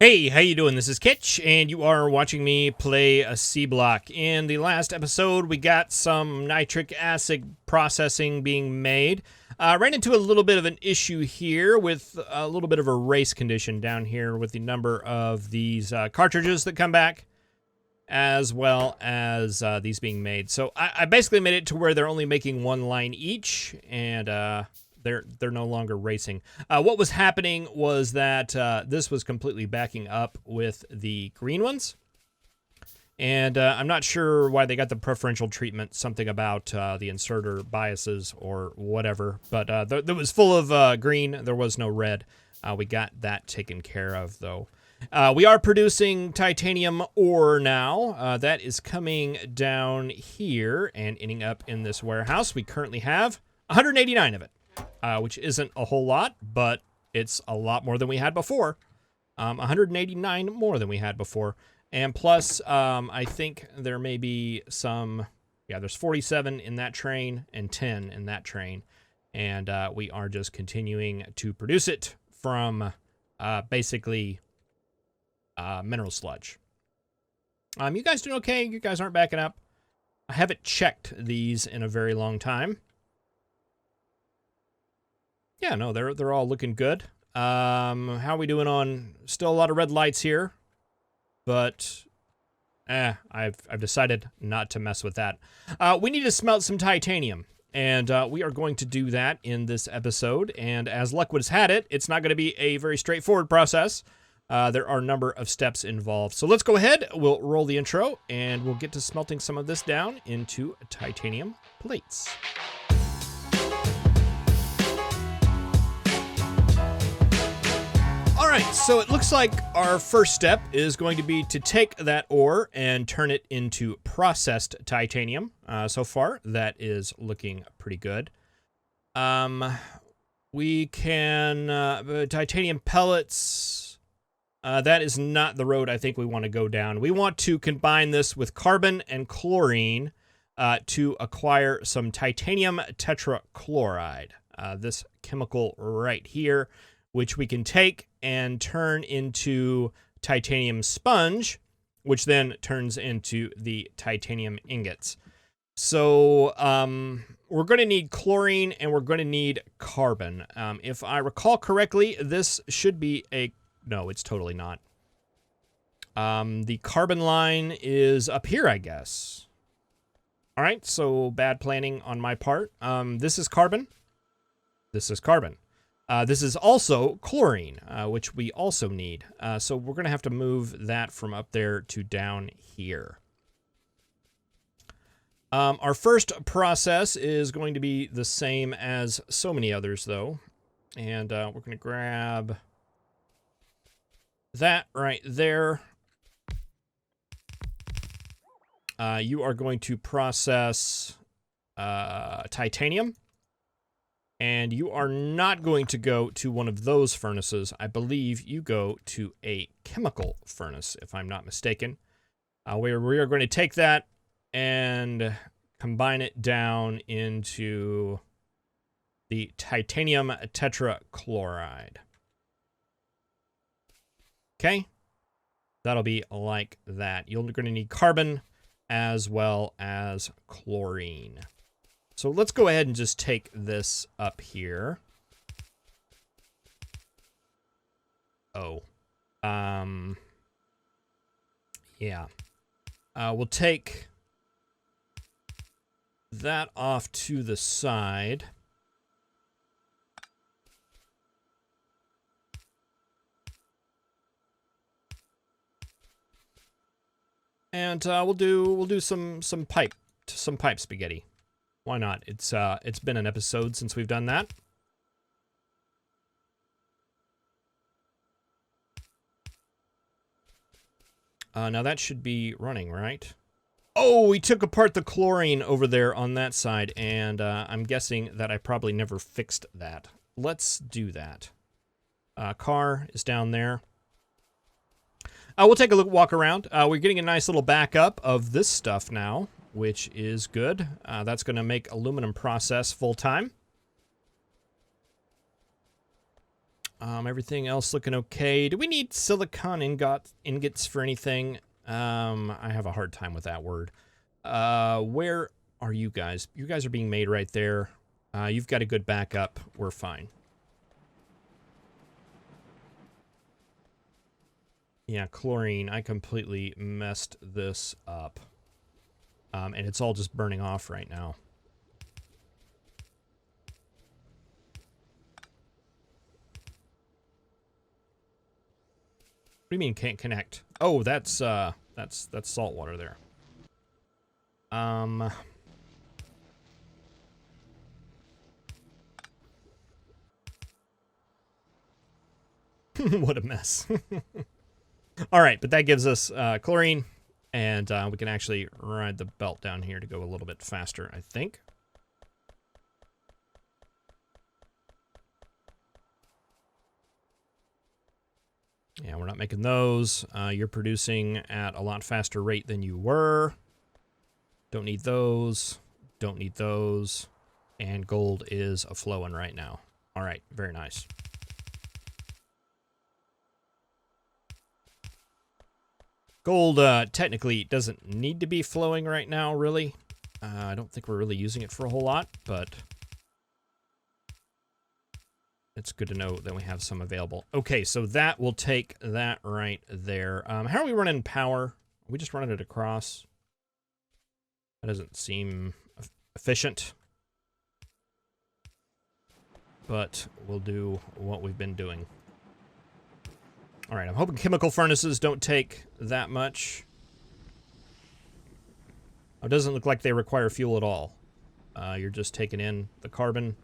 Hey, how you doing? This is Kitch, and you are watching me play a Seablock. In the last episode, we got some nitric acid processing being made. Ran into a little bit of an issue here with a little bit of a race condition down here with the number of these cartridges that come back, as well as these being made. So I basically made it to where they're only making one line each, and they're no longer racing. What was happening was that this was completely backing up with the green ones. And I'm not sure why they got the preferential treatment, something about the inserter biases or whatever. But it was full of green. There was no red. We got that taken care of, though. We are producing titanium ore now. That is coming down here and ending up in this warehouse. We currently have 189 of it. Which isn't a whole lot, but it's a lot more than we had before. 189 more than we had before. And plus, I think there may be some... Yeah, there's 47 in that train and 10 in that train. And we are just continuing to produce it from basically mineral sludge. You guys doing okay? You guys aren't backing up? I haven't checked these in a very long time. Yeah, no, they're all looking good. How are we doing on... Still a lot of red lights here. But... I've decided not to mess with that. We need to smelt some titanium. And we are going to do that in this episode. And as luck would have had it, it's not going to be a very straightforward process. There are a number of steps involved. So let's go ahead. We'll roll the intro. And we'll get to smelting some of this down into titanium plates. Alright, so it looks like our first step is going to be to take that ore and turn it into processed titanium. So far, that is looking pretty good. We can... titanium pellets... that is not the road I think we want to go down. We want to combine this with carbon and chlorine to acquire some titanium tetrachloride. This chemical right here, which we can take and turn into titanium sponge, which then turns into the titanium ingots. So we're going to need chlorine and we're going to need carbon. If I recall correctly, this should be a... No, it's totally not. The carbon line is up here, I guess. All right, so bad planning on my part. This is carbon. This is carbon. This is also chlorine, which we also need. So we're going to have to move that from up there to down here. Our first process is going to be the same as so many others, though. And we're going to grab that right there. You are going to process titanium. And you are not going to go to one of those furnaces. I believe you go to a chemical furnace, if I'm not mistaken. We are going to take that and combine it down into the titanium tetrachloride. Okay? That'll be like that. You're going to need carbon as well as chlorine. So let's go ahead and just take this up here. Oh. Yeah. We'll take that off to the side. And we'll do some pipe spaghetti. Why not? It's been an episode since we've done that. Now that should be running, right? Oh, we took apart the chlorine over there on that side, and I'm guessing that I probably never fixed that. Let's do that. Car is down there. We'll take a walk around. We're getting a nice little backup of this stuff now, which is good. That's going to make aluminum process full time. Everything else looking okay. Do we need silicon ingots for anything? I have a hard time with that word. Where are you guys? You guys are being made right there. You've got a good backup. We're fine. Yeah, chlorine. I completely messed this up. And it's all just burning off right now. What do you mean can't connect? Oh, that's salt water there. What a mess. All right, but that gives us chlorine, and we can actually ride the belt down here to go a little bit faster, I think. Yeah, we're not making those. You're producing at a lot faster rate than you were. Don't need those. Don't need those. And gold is a-flowing right now. All right, very nice. Gold technically doesn't need to be flowing right now, really. I don't think we're really using it for a whole lot, but it's good to know that we have some available. Okay, so that will take that right there. How are we running power? Are we just running it across? That doesn't seem efficient. But we'll do what we've been doing. All right, I'm hoping chemical furnaces don't take that much. It doesn't look like they require fuel at all. You're just taking in the carbon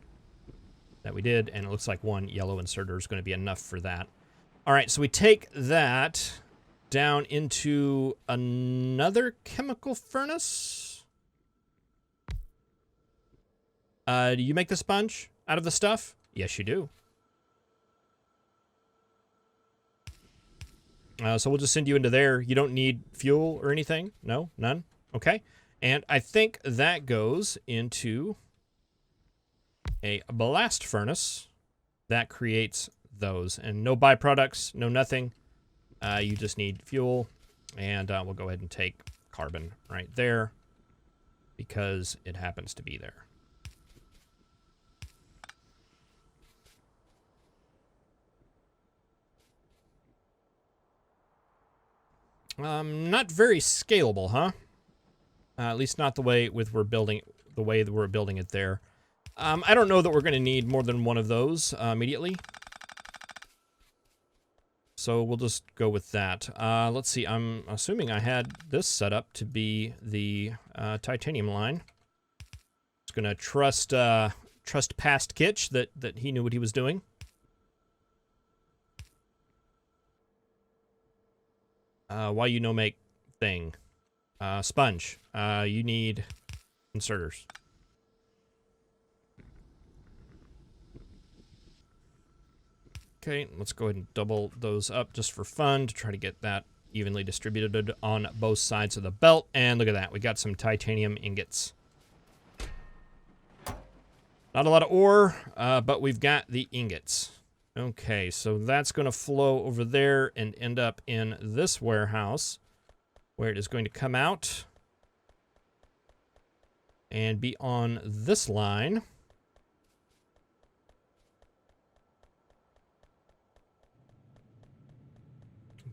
that we did, and it looks like one yellow inserter is going to be enough for that. All right, so we take that down into another chemical furnace. Do you make the sponge out of the stuff? Yes, you do. So we'll just send you into there. You don't need fuel or anything? No? None? Okay. And I think that goes into a blast furnace that creates those. And no byproducts, no nothing. You just need fuel. And we'll go ahead and take carbon right there because it happens to be there. Not very scalable, huh? At least not the way we're building it there. I don't know that we're going to need more than one of those immediately. So we'll just go with that. Let's see. I'm assuming I had this set up to be the titanium line. Just going to trust past Kitch that he knew what he was doing. Why you no make thing? Sponge. You need inserters. Okay, let's go ahead and double those up just for fun to try to get that evenly distributed on both sides of the belt. And look at that, we got some titanium ingots. Not a lot of ore, but we've got the ingots. Okay, so that's going to flow over there and end up in this warehouse, where it is going to come out and be on this line.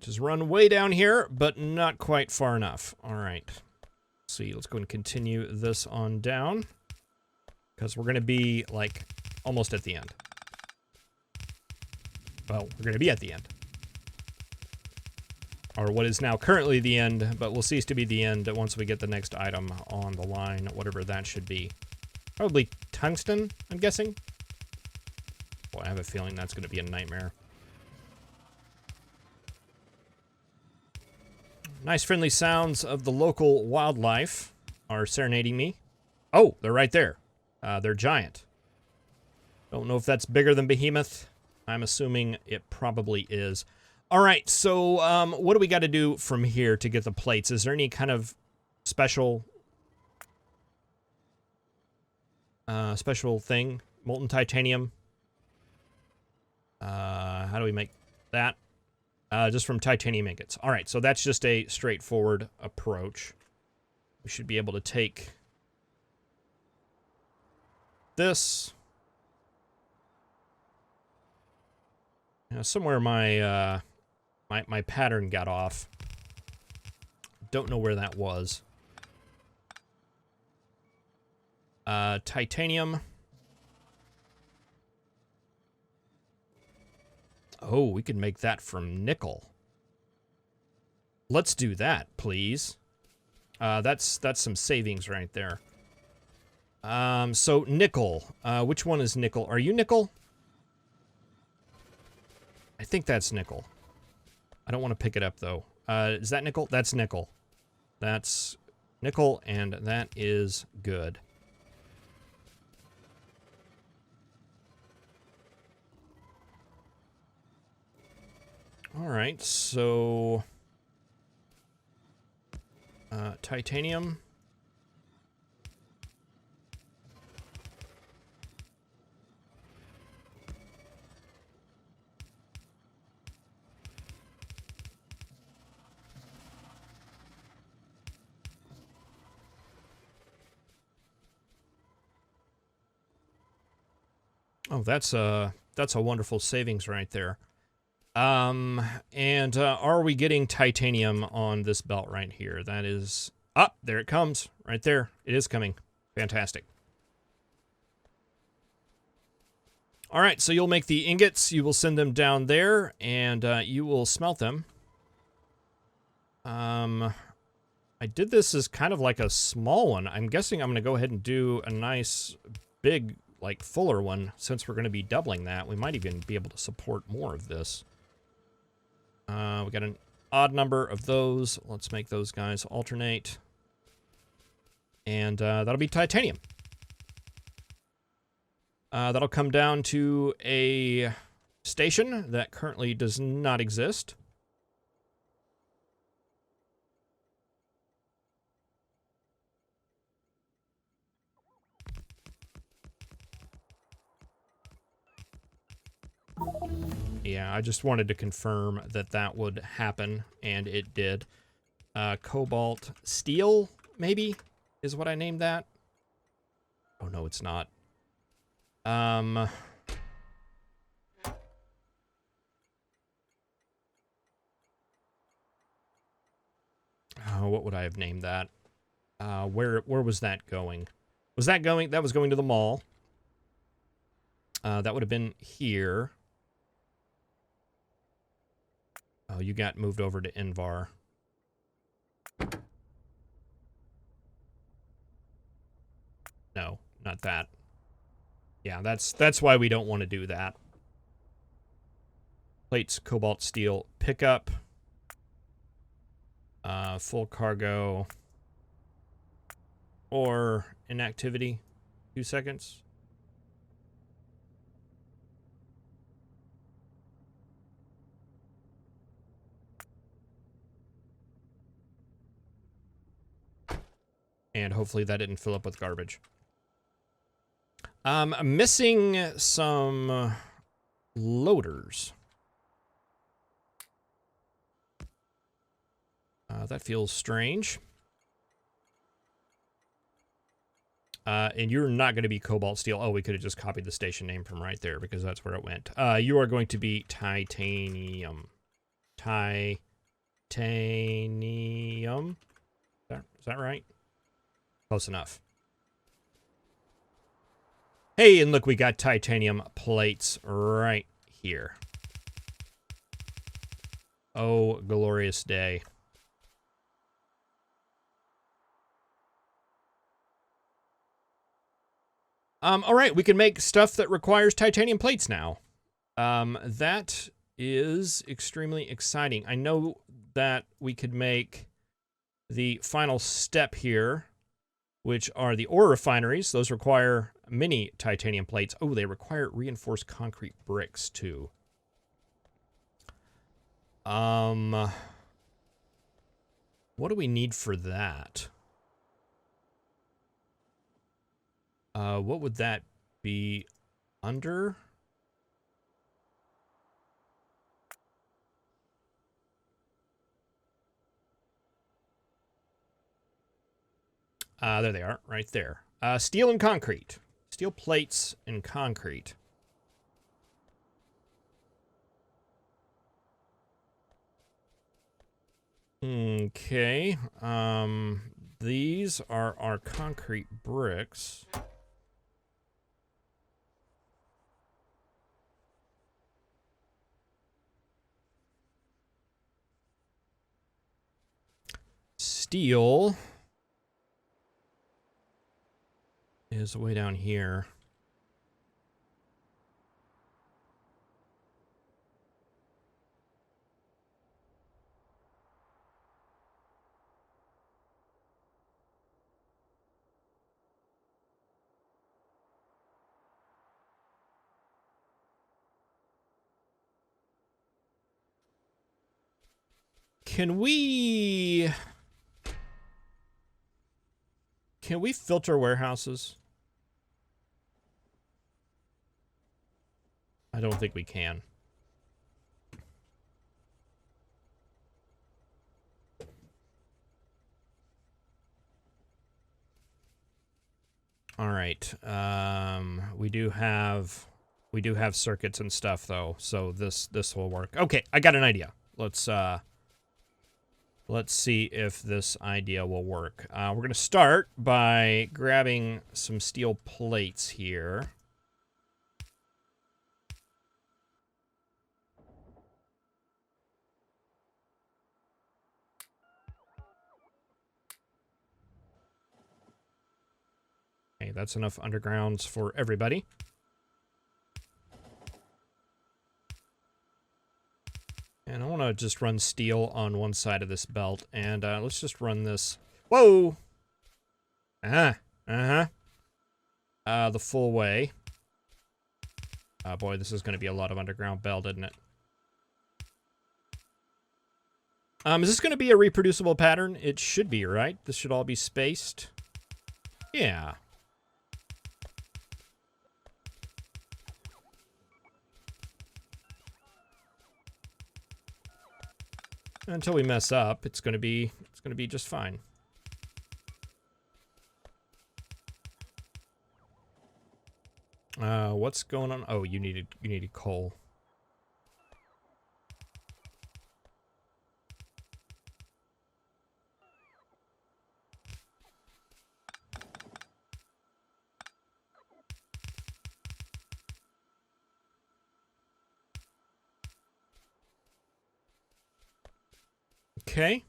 Just run way down here, but not quite far enough. All right. Let's see, let's go and continue this on down, because we're going to be, like, almost at the end. Well, we're going to be at the end. Or what is now currently the end, but will cease to be the end once we get the next item on the line, whatever that should be. Probably tungsten, I'm guessing. Boy, I have a feeling that's going to be a nightmare. Nice friendly sounds of the local wildlife are serenading me. Oh, they're right there. They're giant. Don't know if that's bigger than Behemoth. I'm assuming it probably is. All right, so what do we got to do from here to get the plates? Is there any kind of special thing? Molten titanium? How do we make that? Just from titanium ingots. All right, so that's just a straightforward approach. We should be able to take this. Somewhere my my pattern got off. Don't know where that was. Titanium. Oh, we could make that from nickel. Let's do that, please. That's some savings right there. So nickel. Which one is nickel? Are you nickel? I think that's nickel. I don't want to pick it up, though. Is that nickel? That's nickel. That's nickel, and that is good. All right, so... titanium. Oh, that's a wonderful savings right there. And are we getting titanium on this belt right here? That is... Ah, there it comes. Right there. It is coming. Fantastic. All right, so you'll make the ingots. You will send them down there, and you will smelt them. I did this as kind of like a small one. I'm guessing I'm going to go ahead and do a nice, big, like, fuller one, since we're going to be doubling that. We might even be able to support more of this. We got an odd number of those. Let's make those guys alternate. And that'll be titanium. That'll come down to a station that currently does not exist. Yeah, I just wanted to confirm that that would happen, and it did. Cobalt steel, maybe, is what I named that. Oh, no, it's not. What would I have named that? Where was that going? Was that going? That was going to the mall. That would have been here. Oh, you got moved over to Invar. No, not that. Yeah, that's why we don't want to do that. Plates, cobalt steel, pickup. Full cargo. Or inactivity. 2 seconds. And hopefully that didn't fill up with garbage. I'm missing some loaders. That feels strange. And you're not going to be cobalt steel. Oh, we could have just copied the station name from right there because that's where it went. You are going to be titanium. Titanium. Is that right? Close enough. Hey, and look, we got titanium plates right here. Oh, glorious day. All right, we can make stuff that requires titanium plates now. That is extremely exciting. I know that we could make the final step here, which are the ore refineries. Those require many titanium plates. Oh, they require reinforced concrete bricks, too. What do we need for that? What would that be under? There they are, right there. Steel and concrete. Steel plates and concrete. Okay. These are our concrete bricks. Steel is way down here. Can we filter warehouses? I don't think we can. All right. We do have circuits and stuff though, so this will work. Okay, I got an idea. Let's see if this idea will work. We're gonna start by grabbing some steel plates here. Okay, that's enough undergrounds for everybody. And I want to just run steel on one side of this belt, and let's just run this. Whoa! The full way. Boy, this is going to be a lot of underground belt, isn't it? Is this going to be a reproducible pattern? It should be, right? This should all be spaced. Yeah. Until we mess up, it's gonna be just fine. What's going on? Oh, you needed coal. Okay.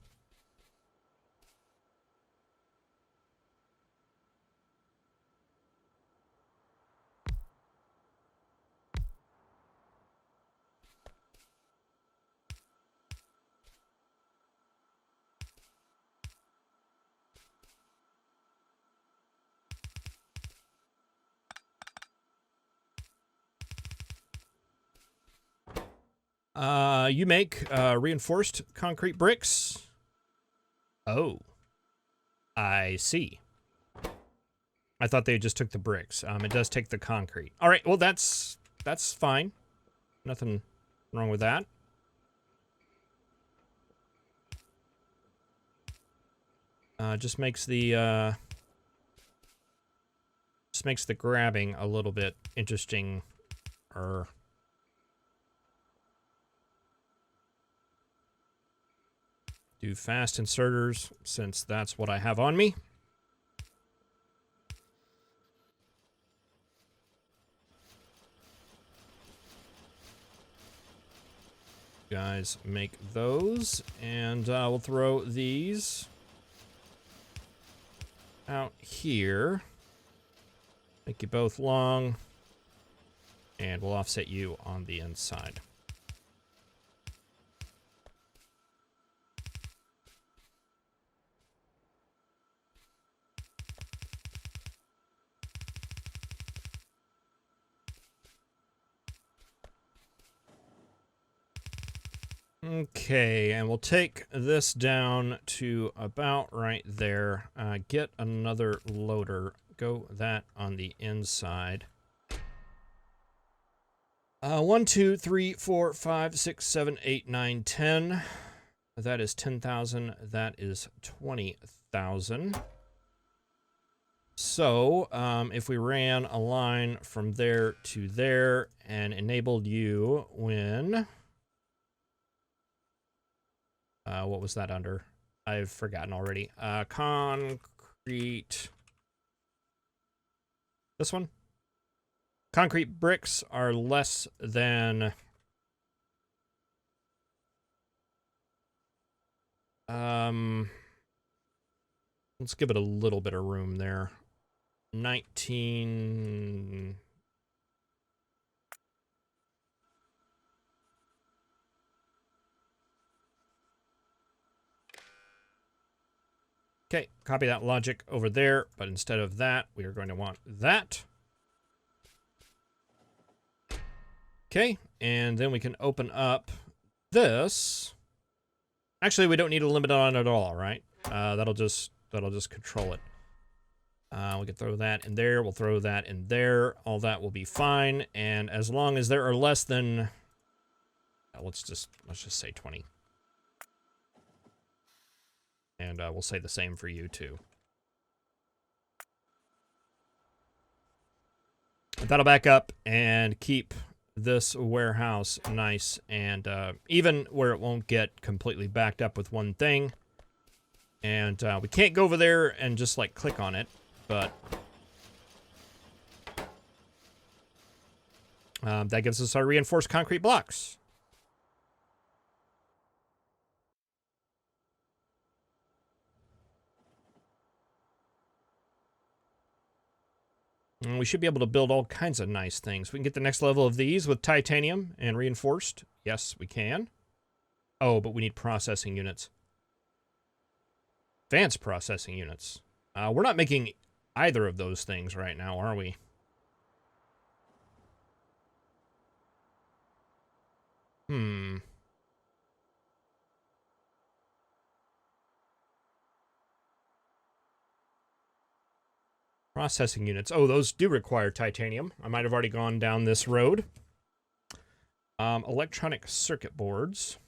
You make reinforced concrete bricks. Oh, I see. I thought they just took the bricks. It does take the concrete. All right, well that's fine. Nothing wrong with that. Just makes the grabbing a little bit interesting. Do fast inserters, since that's what I have on me. Guys, make those, and we'll throw these out here. Make you both long, and we'll offset you on the inside. Okay, and we'll take this down to about right there. Get another loader. Go that on the inside. 1, 2, 3, 4, 5, 6, 7, 8, 9, 10. That is 10,000. That is 20,000. So, if we ran a line from there to there and enabled you when... what was that under? I've forgotten already. Concrete... This one? Concrete bricks are less than... let's give it a little bit of room there. 19... Okay, copy that logic over there, but instead of that, we are going to want that. Okay, and then we can open up this. Actually, we don't need a limit on it at all, right? That'll just control it. We can throw that in there. We'll throw that in there. All that will be fine. And as long as there are less than, let's just say 20. And we'll say the same for you too. That'll back up and keep this warehouse nice and even where it won't get completely backed up with one thing. And we can't go over there and just like click on it, but that gives us our reinforced concrete blocks. And we should be able to build all kinds of nice things. We can get the next level of these with titanium and reinforced. Yes, we can. Oh, but we need processing units. Advanced processing units. We're not making either of those things right now, are we? Processing units. Oh, those do require titanium. I might have already gone down this road. Electronic circuit boards.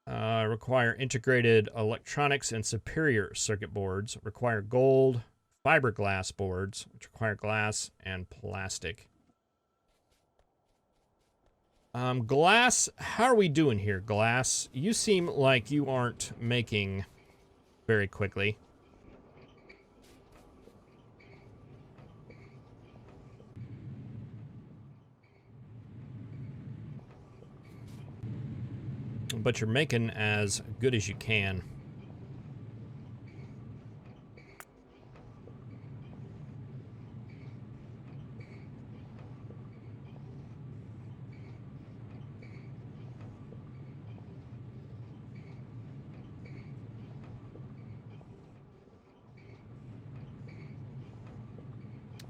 Require integrated electronics and superior circuit boards. Require gold fiberglass boards, which require glass and plastic. Glass, how are we doing here, glass? You seem like you aren't making very quickly. But you're making as good as you can.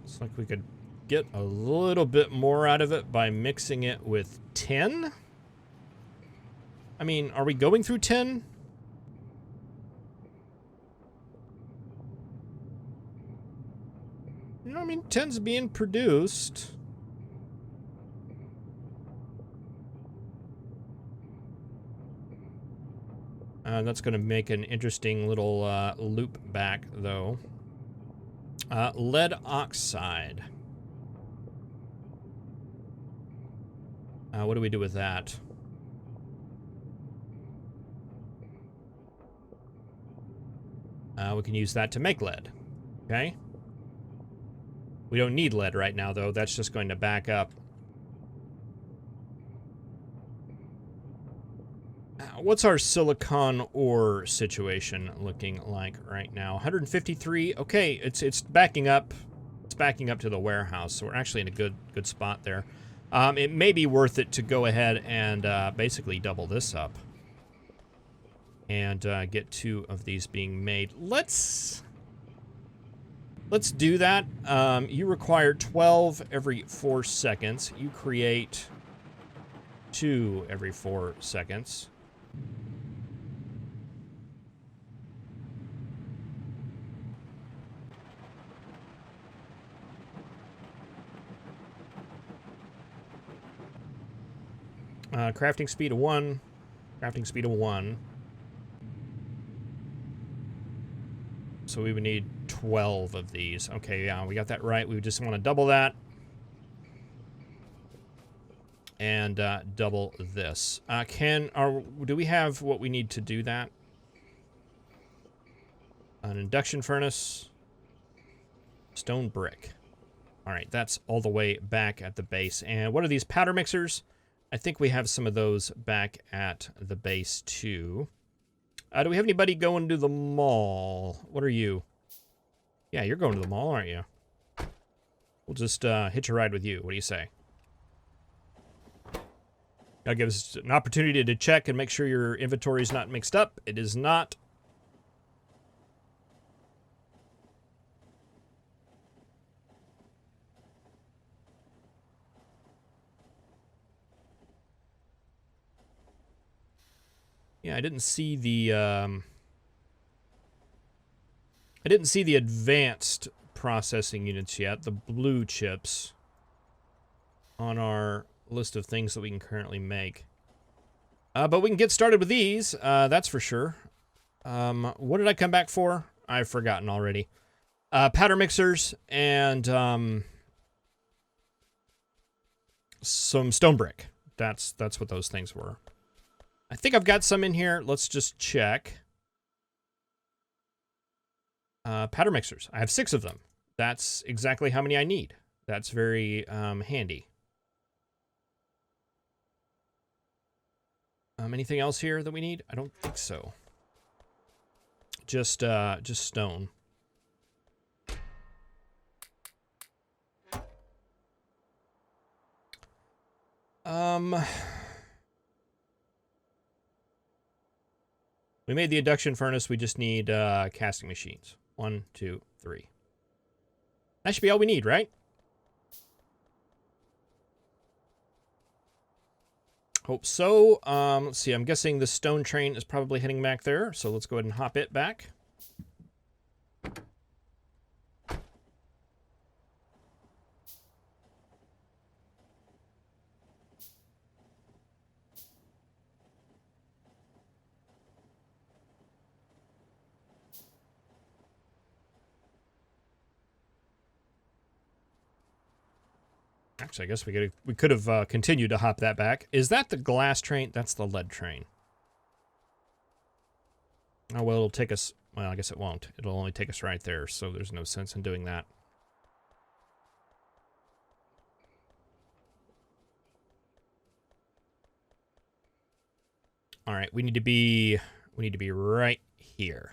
Looks like we could get a little bit more out of it by mixing it with tin. I mean, are we going through tin? You know, I mean, tin's being produced. That's going to make an interesting little loop back, though. Lead oxide. What do we do with that? We can use that to make lead. Okay. We don't need lead right now, though. That's just going to back up. What's our silicon ore situation looking like right now? 153. Okay, it's backing up. It's backing up to the warehouse, so we're actually in a good spot there. It may be worth it to go ahead and basically double this up and get 2 of these being made. Let's do that. You require 12 every 4 seconds. You create 2 every 4 seconds. Crafting speed of 1. Crafting speed of 1. So we would need 12 of these. Okay, yeah, we got that right. We just want to double that. And double this. Do we have what we need to do that? An induction furnace. Stone brick. All right, that's all the way back at the base. And what are these powder mixers? I think we have some of those back at the base too. Do we have anybody going to the mall? What are you? Yeah, you're going to the mall, aren't you? We'll just hitch a ride with you. What do you say? That'll give us an opportunity to check and make sure your inventory is not mixed up. It is not. Yeah, I didn't see the advanced processing units yet, the blue chips, on our list of things that we can currently make. But we can get started with these, that's for sure. What did I come back for? I've forgotten already. Powder mixers and some stone brick. That's what those things were. I think I've got some in here. Let's just check. Powder mixers. I have 6 of them. That's exactly how many I need. That's very handy. Anything else here that we need? I don't think so. Just stone. We made the induction furnace. We just need casting machines. 1, 2, 3. That should be all we need, right? Hope so. Let's see. I'm guessing the stone train is probably heading back there. So let's go ahead and hop it back. Actually, I guess we could have continued to hop that back. Is that the glass train? That's the lead train. Oh, well, it'll take us... Well, I guess it won't. It'll only take us right there, so there's no sense in doing that. All right, we need to be right here.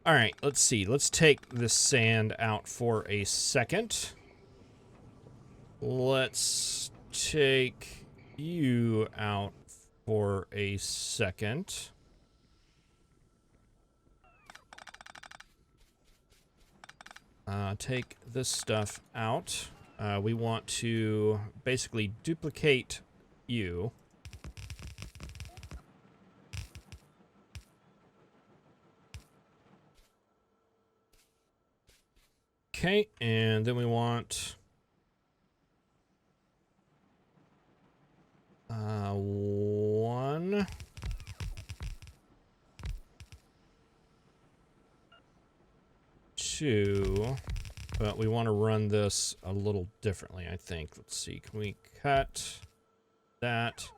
All right, let's see. Let's take this sand out for a second. Let's take you out for a second. Take this stuff out. We want to basically duplicate you. Okay, and then we want... 1. Two, but we want to run this a little differently, I think. Let's see, can we cut that?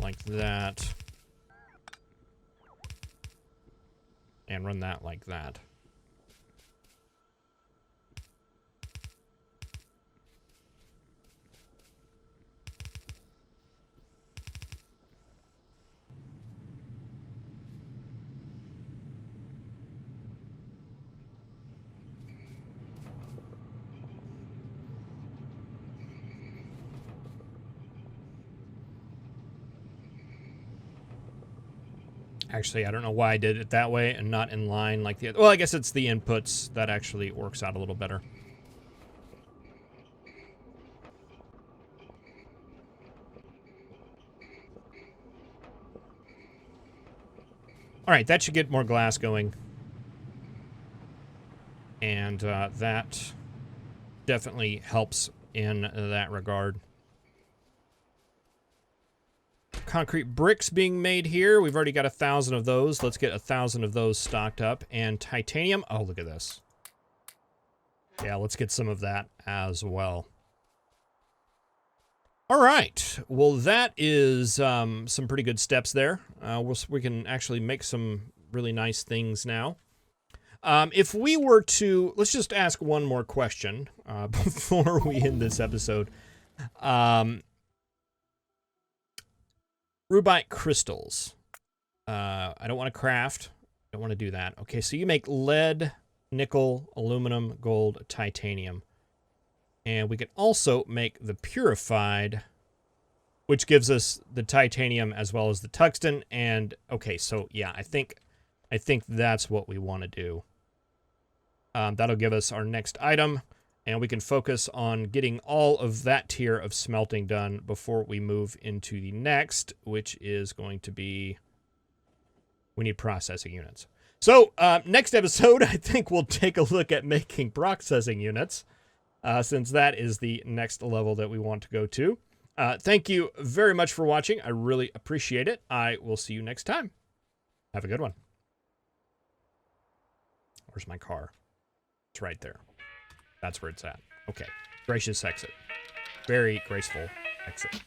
Like that. And run that like that. Actually, I don't know why I did it that way and not in line like the other. Well, I guess it's the inputs that actually works out a little better. All right, that should get more glass going. And that definitely helps in that regard. concrete bricks being made here. We've already got 1,000 of those. Let's get 1,000 of those stocked up. And titanium. Oh, look at this. Yeah, let's get some of that as well. All right. Well, that is some pretty good steps there. We can actually make some really nice things now. If we were to... Let's just ask one more question before we end this episode. Rubite crystals. I don't want to craft. I don't want to do that. Okay, so you make lead, nickel, aluminum, gold, titanium. And we can also make the purified, which gives us the titanium as well as the tungsten. And, okay, so, yeah, I think that's what we want to do. That'll give us our next item. And we can focus on getting all of that tier of smelting done before we move into the next, which is going to be... We need processing units. So, next episode, I think we'll take a look at making processing units, since that is the next level that we want to go to. Thank you very much for watching. I really appreciate it. I will see you next time. Have a good one. Where's my car? It's right there. That's where it's at. Okay. Gracious exit. Very graceful exit.